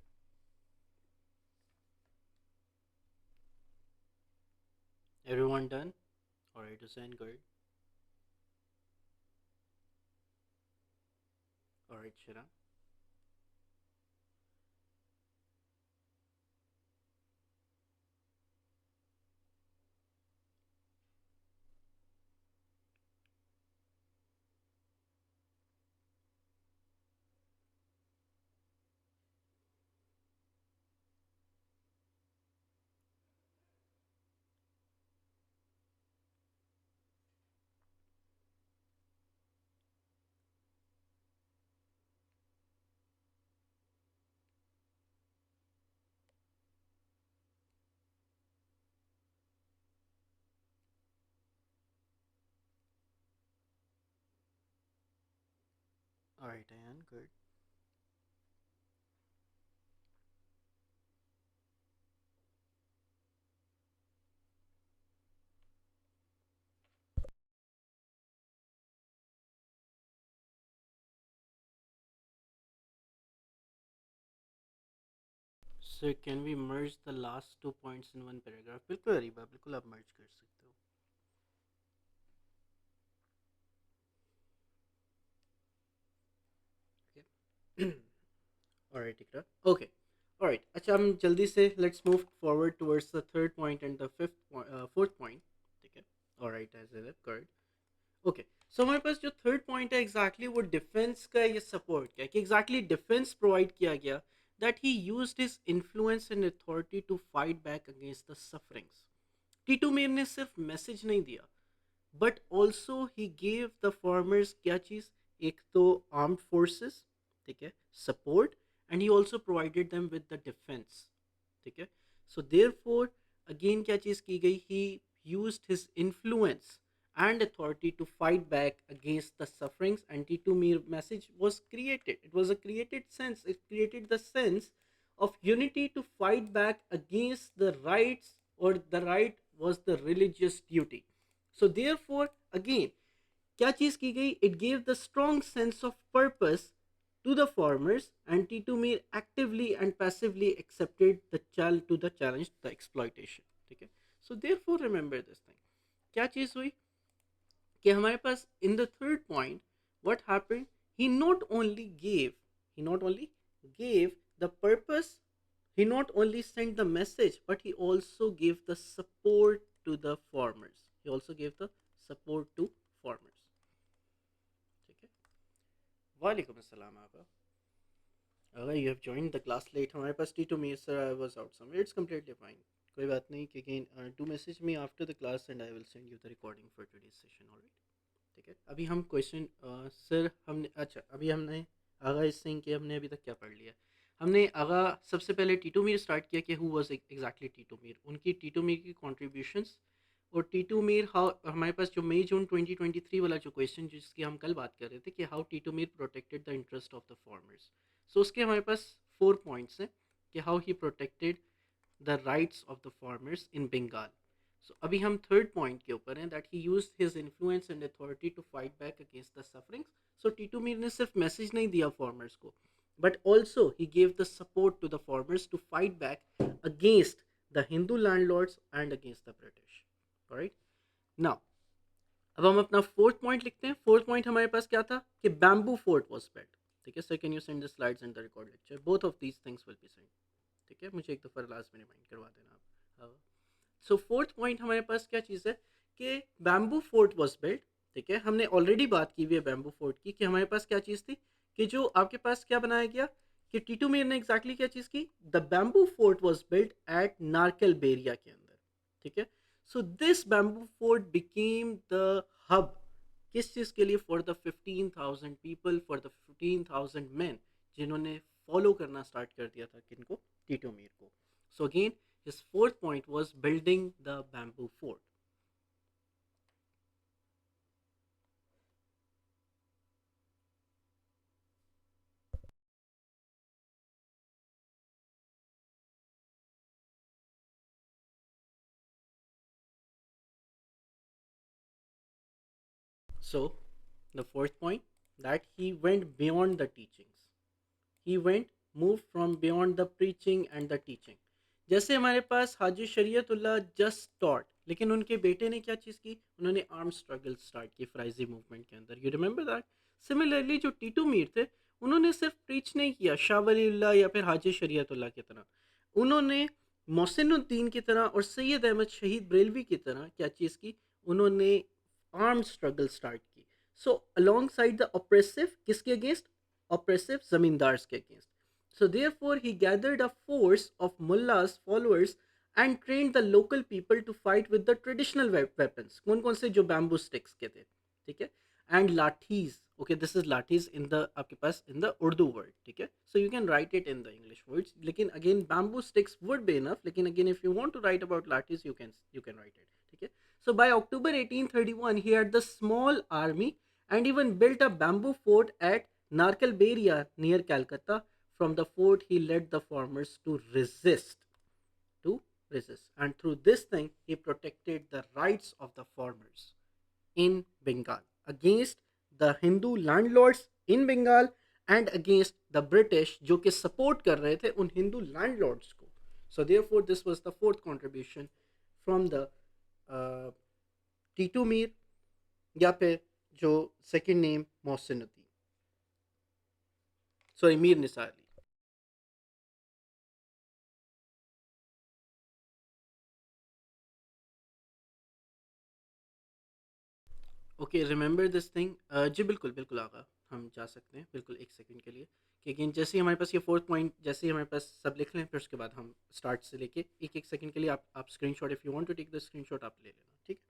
Everyone done? All right, Hussein, good. All right, Shira. All right, Ayan, good. So can we merge the last 2 points in one paragraph? बिल्कुल अरीबा, बिल्कुल आप merge कर सकते हो. Okay. All right, Ikra. Okay. All right. अच्छा हम जल्दी से let's move forward towards the third point and the fourth point. ठीक है. All right, as it correct. Okay, so हमारे पास जो थर्ड पॉइंट है एग्जैक्टली वो डिफेंस का ये सपोर्ट क्या है, कि एग्जैक्टली डिफेंस प्रोवाइड किया गया, that he used his influence and authority to fight back against the sufferings. Titu Mir ने सिर्फ मैसेज नहीं दिया, but also he gave the farmers क्या चीज़, एक तो आर्म्ड फोर्सेस, ठीक है, support, and he also provided them with the defence, ठीक है। सो देयर फोर अगेन क्या चीज़ की गई, he use his influence and authority to fight back against the sufferings, and Tito Mir message was created. It was a created sense. It created the sense of unity to fight back against the rights, or the right was the religious duty. So therefore again क्या चीज की गई, it gave the strong sense of purpose to the farmers, and Titumir actively and passively accepted the challenge, the exploitation. ठीक है, so therefore remember this thing. क्या चीज हुई कि हमारे पास in the third point what happened, he not only gave he not only gave the purpose, he not only sent the message, but he also gave the support to the farmers. He also gave the support to farmers. ठीक है, वालेकुम अस्सलाम आपा. You have joined the class late. हमारे पास टी टू मी sir, I was out somewhere, it's completely fine. कोई बात नहीं कि again do message me after the class and I will send you the recording for today's session. Alright, ठीक है. अभी हम क्वेश्चन सर हमने अच्छा अभी हमने आगा इस सिंह के हमने अभी तक क्या पढ़ लिया. हमने आगा सबसे पहले टीटू मीर स्टार्ट किया कि who was exactly Titu Mir, उनकी टीटू मीर की कॉन्ट्रीब्यूशंस. और टीटू मीर हाउ हमारे पास जो मई जून 2023 वाला जो क्वेश्चन जिसकी हम कल बात कर रहे थे कि how Titu Mir protected the interest of the farmers. So उसके हमारे पास 4 पॉइंट्स हैं कि how he protected the rights of the farmers in Bengal. So अभी हम थर्ड पॉइंट के ऊपर हैं, that he used his influence and authority to fight back against the sufferings. So Titu Mir ने सिर्फ मैसेज नहीं दिया फार्मर्स को, but also he gave the support to the farmers to fight back against the Hindu landlords and against the British. Right now अब हम अपना fourth point लिखते हैं. फोर्थ पॉइंट हमारे पास क्या था कि बैम्बू फोर्ट वाज बिल्ट. ठीक है, sir can you send the slides and the record lecture, both of these things will be send. ठीक है, मुझे एक दफ़ा लास्ट में रिमाइंड करवा देना आप. सो फोर्थ पॉइंट हमारे पास क्या चीज़ है कि बैम्बू फोर्ट वाज बिल्ट. ठीक है, हमने ऑलरेडी बात की हुई है बैम्बू फोर्ट की कि हमारे पास क्या चीज़ थी कि जो आपके पास क्या बनाया गया कि टीटू मीर ने एग्जैक्टली क्या चीज़ की, the bamboo fort was built at Narkel Beria के अंदर. ठीक है, so this bamboo fort became the hub. किस चीज़ के लिए, for the 15,000 people, for the 15,000 man जिन्होंने फॉलो करना स्टार्ट कर दिया था किनको, टीटू मीर को. So again his fourth point was building the bamboo fort. So, the fourth point, that he went beyond the teachings. He went moved from beyond the preaching and the teaching. जैसे हमारे पास हाजी शरीयतुल्लाह just taught, लेकिन उनके बेटे ने क्या चीज़ की, उन्होंने आर्म स्ट्रगल स्टार्ट की फ्राइजी मूवमेंट के अंदर. You remember that. सिमिलरली जो टीटू मीर थे, उन्होंने सिर्फ प्रीच नहीं किया शाह वलीउल्लाह या फिर हाजी शरीयतुल्लाह की तरह. उन्होंने मोहसिनुद्दीन की तरह और सैयद अहमद शहीद बरेलवी की तरह क्या चीज़ की, उन्होंने आर्म स्ट्रगल स्टार्ट की. So along side the oppressive, किसके अगेंस्ट, oppressive zamindars के against. So therefore he gathered a force of mullahs followers and trained the local people to fight with the traditional weapons. कौन कौन से, जो bamboo sticks के थे. ठीक है, and lathis. Okay, this is lathis in the आपके पास in the Urdu word. ठीक है, so you can write it in the English words. लेकिन again bamboo sticks would be enough. लेकिन again if you want to write about lathis you can write it. ठीक है, so by October 1831 he had the small army and even built a bamboo fort at Narkal Beria near Calcutta. From the fort, he led the farmers to resist. To resist. And through this thing, he protected the rights of the farmers in Bengal against the Hindu landlords in Bengal and against the British जो कि support कर रहे थे उन Hindu landlords को. So therefore, this was the fourth contribution from the Titu Mir या फिर जो second name Mohsinuddin. Sorry, Mir Nisa Ali. Okay, remember this thing. जी बिल्कुल बिल्कुल आगा, हम जा सकते हैं बिल्कुल एक सेकंड के लिए. कि अगेन जैसे ही हमारे पास ये फोर्थ पॉइंट, जैसे ही हमारे पास सब लिख लें, फिर उसके बाद हम स्टार्ट से लेके एक एक सेकंड के लिए आप screenshot, if you want to take the screenshot आप ले लेना. ठीक है.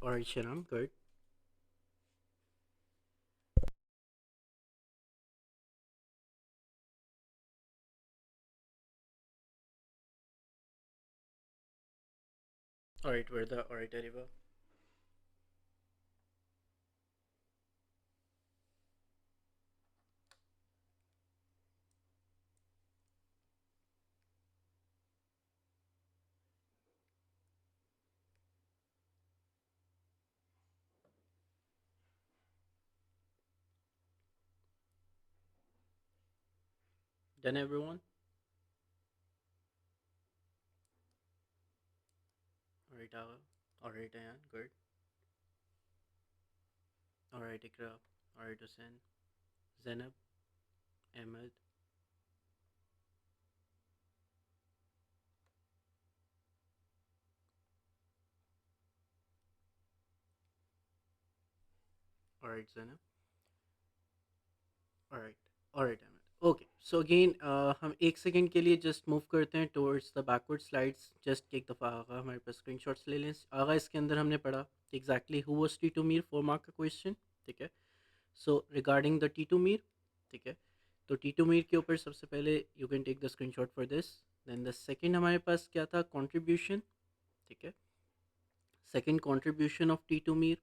Alright, Sharam, good. Alright, Verda. Alright, Ariba. Done, everyone? Alright, Aga. Alright, Ayan, good. Alright, Ikra. Alright, Hussein. Zainab. Ahmed. Alright, Zainab. Alright. Alright, Ahmed. Okay, so again, हम एक second के लिए just move करते हैं towards the backward slides. Just एक दफ़ा आगा हमारे पास screenshots ले लें. आगा इसके अंदर हमने पढ़ा कि exactly who was Titu Mir, 4 mark का क्वेश्चन. ठीक है. So regarding the Titu Mir. ठीक है. तो टीटू मीर के ऊपर सबसे पहले you can take the screenshot for this. Then the second हमारे पास क्या था, कंट्रीब्यूशन. ठीक है. Second contribution of Titu Mir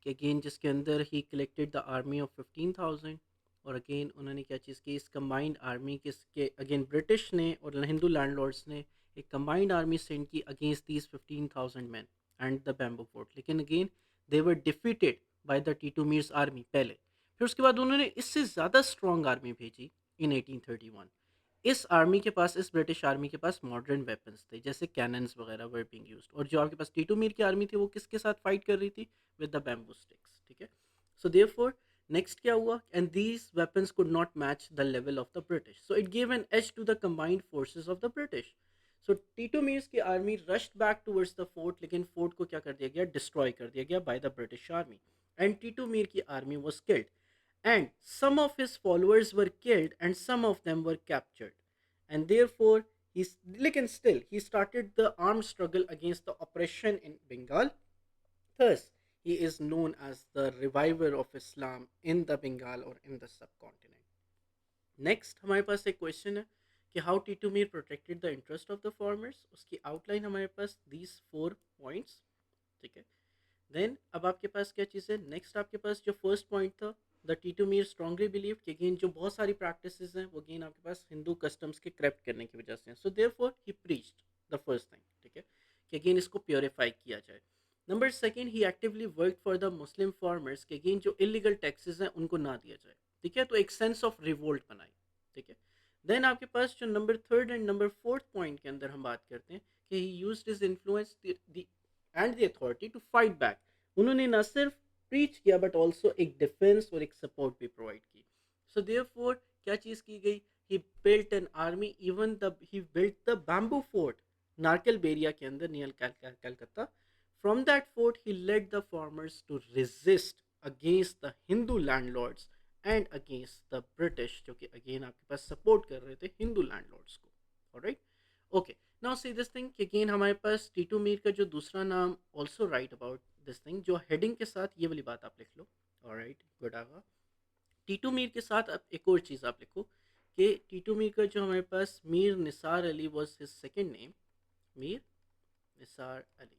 कि अगेन जिसके अंदर he collected the army of 15,000. और अगेन उन्होंने क्या चीज़ की, इस कंबाइंड आर्मी के अगेन ब्रिटिश ने और हिंदू लैंडलॉर्ड्स ने एक कंबाइंड आर्मी सेंड की against these 15,000 man and the bamboo fort. लेकिन again they were defeated by the Titu Mir's army पहले. फिर उसके बाद उन्होंने इससे ज़्यादा स्ट्रॉन्ग आर्मी भेजी इन 1831. इस आर्मी के पास, इस ब्रिटिश आर्मी के पास मॉडर्न वेपन्स थे, जैसे कैनन्स वगैरह वर बीइंग यूज्ड. और जो आपके पास टीटू मीर की आर्मी थी वो किसके साथ फाइट कर रही थी, विद द बैम्बू स्टिक्स. ठीक है. सो देयरफॉर नेक्स्ट क्या हुआ, and these weapons could not match the level of the British, so it give an edge to the combined forces of the British. So Titu Mir's की army rushed back towards the fort, लेकिन fort को क्या कर दिया गया, destroy कर दिया गया by the British army. And Titu Mir की army was killed, and some of his followers were killed and some of them were captured. And therefore like, still he started the armed struggle against the oppression in Bengal. Thus he is known as the reviver of Islam in the Bengal or in the subcontinent. Next हमारे पास एक question है कि how Titu Mir protected the interest of the farmers. उसकी outline हमारे पास these 4 points. ठीक है. Then अब आपके पास क्या चीज़ है, नेक्स्ट आपके पास जो फर्स्ट पॉइंट था, the Titu Mir strongly believe कि अगेन जो बहुत सारी प्रैक्टिसेस हैं वो अगेन आपके पास हिंदू कस्टम्स के करप्ट करने की वजह से हैं. So therefore he preached the first thing. ठीक है. कि अगेन इसको प्योरीफाई किया जाए. Number second, he actively work for the Muslim farmers कि अगेन जो इलीगल टैक्सेस हैं उनको ना दिया जाए. ठीक है. तो एक सेंस ऑफ रिवोल्ट बनाई. ठीक है. देन आपके पास जो number third and number fourth point के अंदर हम बात करते हैं कि he used his influence and the authority to fight back. उन्होंने न सिर्फ प्रीच किया बट ऑल्सो एक डिफेंस और एक सपोर्ट भी प्रोवाइड की. सो देयरफॉर क्या चीज़ की गई, he built an army, even the he built the bamboo fort Narkel Beria के अंदर near Calcutta. From that fort he led the farmers to resist against the Hindu landlords and against the British, जो कि again आपके पास सपोर्ट कर रहे थे हिंदू लैंडलॉर्ड्स को. Alright. Okay. Now see this thing कि अगेन हमारे पास टीटू मीर का जो दूसरा नाम also right about this thing, जो हेडिंग के साथ ये वाली बात आप लिख लो. Alright, good. आगा टीटू मीर के साथ अब एक और चीज़ आप लिखो कि टीटू मीर का जो हमारे पास Mir Nisar Ali was his second name. Mir Nisar Ali.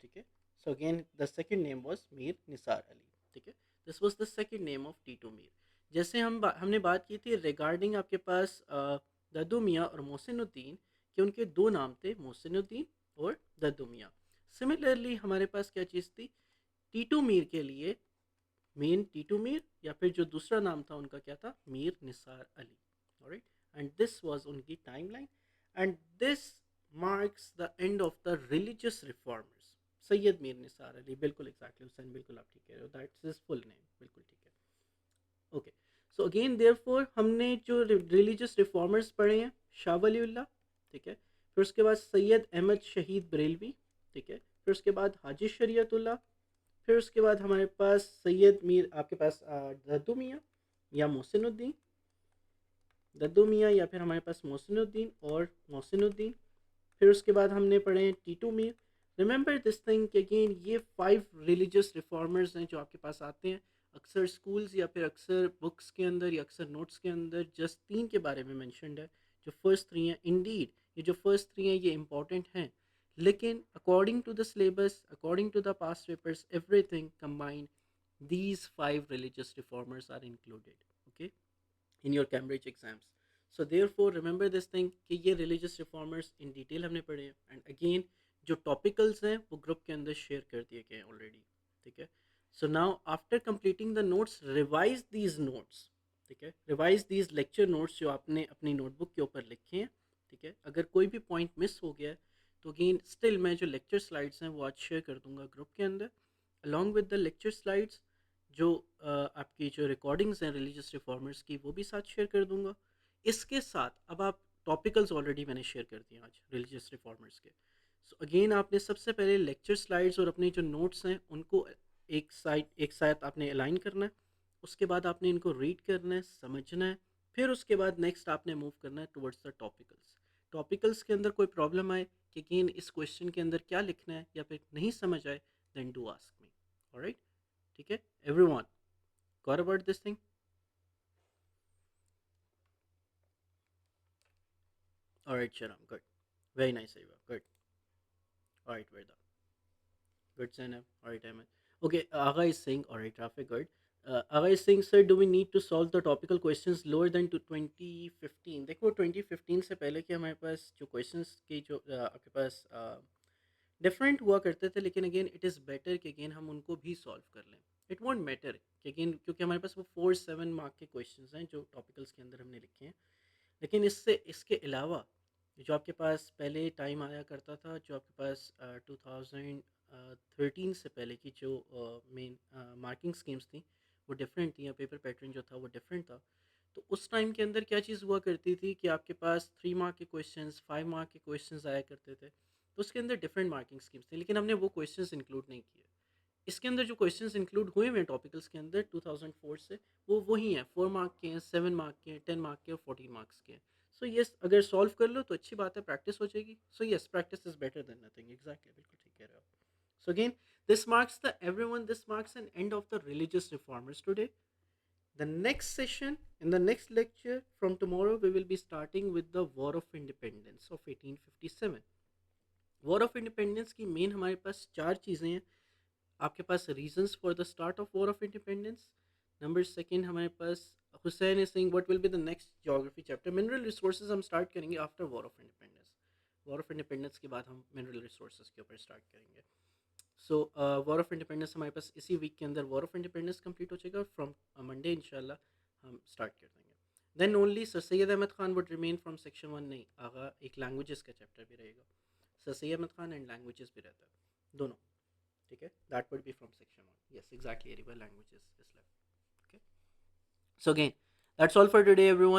ठीक है. So again the second name was Mir Nisar Ali. ठीक है. This was the second name of Titu Mir. जैसे हमने बात की थी रिगार्डिंग आपके पास दद्दू मियाँ और मोहसिनुद्दीन कि उनके दो नाम थे, मोहसिनुद्दीन और दद्दू मियाँ. सिमिलरली हमारे पास क्या चीज़ थी, टीटू मीर के लिए मेन टीटू मीर या फिर जो दूसरा नाम था उनका क्या था, Mir Nisar Ali. Alright. And this was उनकी timeline and this marks the end of the religious reformers. Syed Mir Nisar Ali, बिल्कुल एग्जैक्टली हुसैन, बिल्कुल आप ठीक कह रहे हो, दैट्स हिज फुल नेम, बिल्कुल ठीक है. ओके. सो अगेन देयरफॉर हमने जो रिलीजियस रिफॉर्मर्स पढ़े हैं, शाह वलीउल्लाह. ठीक है. फिर उसके बाद सैयद अहमद शहीद बरेलवी. ठीक है. फिर उसके बाद हाजी शरीयतुल्लाह. फिर उसके बाद हमारे पास सैयद मीर आपके पास दद्दू मियाँ या मोहसिनुद्दीन, दद्दू मियाँ या फिर हमारे पास मोहसिनुद्दीन और मोहसिनुद्दीन. फिर उसके बाद हमने पढ़े हैं Titu Mir. Remember this thing कि अगेन ये 5 रिलीजियस रिफॉर्मर्स हैं जो आपके पास आते हैं अक्सर स्कूल्स या फिर अक्सर बुक्स के अंदर या अक्सर नोट्स के अंदर जस्ट 3 के बारे में मैंशनड है। जो फर्स्ट 3 हैं इंडीड ये जो फर्स्ट 3 हैं ये इंपॉर्टेंट हैं, लेकिन according to the syllabus according to the past papers everything combined these 5 religious reformers are included, okay, in your Cambridge exams. So therefore remember this thing कि ये religious reformers in detail हमने पढ़े हैं, and again जो topicals हैं वो group के अंदर शेयर कर दिए गए हैं ऑलरेडी, ठीक है। So now after completing the notes revise these notes, ठीक है, रिवाइज दीज लेक्चर नोट्स जो आपने अपनी नोटबुक के ऊपर लिखे हैं, ठीक है। अगर कोई भी पॉइंट मिस हो गया है तो अगेन स्टिल मैं जो लेक्चर स्लाइड्स हैं वो आज शेयर कर दूंगा ग्रुप के अंदर along with the lecture slides. जो आपकी जो रिकॉर्डिंग्स हैं रिलीजियस रिफॉर्मर्स की वो भी साथ शेयर कर दूंगा। इसके साथ अब आप टॉपिकल्स ऑलरेडी मैंने शेयर कर दिए आज रिलीजियस रिफॉर्मर्स के। सो अगेन आपने सबसे पहले लेक्चर स्लाइड्स और अपने जो नोट्स हैं उनको एक साथ आपने अलाइन करना है। उसके बाद आपने इनको रीड करना है, समझना है। फिर उसके बाद नेक्स्ट आपने मूव करना है टुवर्ड्स द टॉपिकल्स। टॉपिकल्स के अंदर कोई प्रॉब्लम आए कि अगेन इस क्वेश्चन के अंदर क्या लिखना है या फिर नहीं समझ आए, then do ask me, alright, ठीक है। Everyone got about this thing? Alright Sharam, good, very nice Eva, good, alright Verda, good Zainab, alright Ahmed. Okay, Agha is saying, alright Rafiq, good. Agha is saying, sir, do we need to solve the topical questions lower than to 2015? देखो 2015 से पहले के हमारे पास जो questions की जो आपके पास डिफरेंट हुआ करते थे, लेकिन अगेन इट इज़ बेटर कि अगेन हम उनको भी सॉल्व कर लें। इट वॉन्ट मैटर कि अगेन क्योंकि हमारे पास वो 4-7 मार्क के क्वेश्चंस हैं जो टॉपिकल्स के अंदर हमने लिखे हैं। लेकिन इससे इसके अलावा जो आपके पास पहले टाइम आया करता था, जो आपके पास 2013 से पहले की जो मेन मार्किंग स्कीम्स थी वो डिफरेंट थी, या पेपर पैटर्न जो था वो डिफरेंट था। तो उस टाइम के अंदर क्या चीज़ हुआ करती थी कि आपके पास 3 मार्क के क्वेश्चंस, 5 मार्क के क्वेश्चंस आया करते थे। तो उसके अंदर डिफरेंट मार्किंग स्कीम्स थी, लेकिन हमने वो क्वेश्चंस इंक्लूड नहीं किए। इसके अंदर जो क्वेश्चंस इंक्लूड हुए हुए हैं टॉपिकल्स के अंदर 2004 से, वो वही हैं, 4 मार्क के हैं, 7 मार्क के हैं, 10 मार्क के और 14 मार्क्स के हैं। सो यस, अगर सॉल्व कर लो तो अच्छी बात है, प्रैक्टिस हो जाएगी। So yes, practice is better than nothing, exactly, बिल्कुल ठीक कह रहे हो आप। So again this marks the everyone, this marks an end of the religious reformers today. The next session, in the next lecture from tomorrow, we will be starting with the War of Independence of 1857. War of independence की main हमारे पास 4 चीज़ें हैं। आपके पास reasons for the start of war of independence. Number second हमारे पास Hussain is saying what will be the next geography chapter. Mineral resources हम स्टार्ट करेंगे after war of independence. War of independence के बाद हम मिनरल रिसोर्सेज के ऊपर start करेंगे। सो वॉर ऑफ इंडिपेंडेंस हमारे पास इसी वीक के अंदर वॉर ऑफ इंडिपेंडेंस कंप्लीट हो जाएगा, और फ्रॉम मंडे इंशाल्लाह हम स्टार्ट कर देंगे। Then only sir Syed Ahmad Khan would remain from section 1, नहीं आगा एक लैंग्वेजेस का चैप्टर भी रहेगा। Sir Syed Ahmad Khan and languages भी रहता है दोनों, ठीक है। That would be from section 1, yes exactly, एरिबल languages is left, okay. So again that's all for today everyone.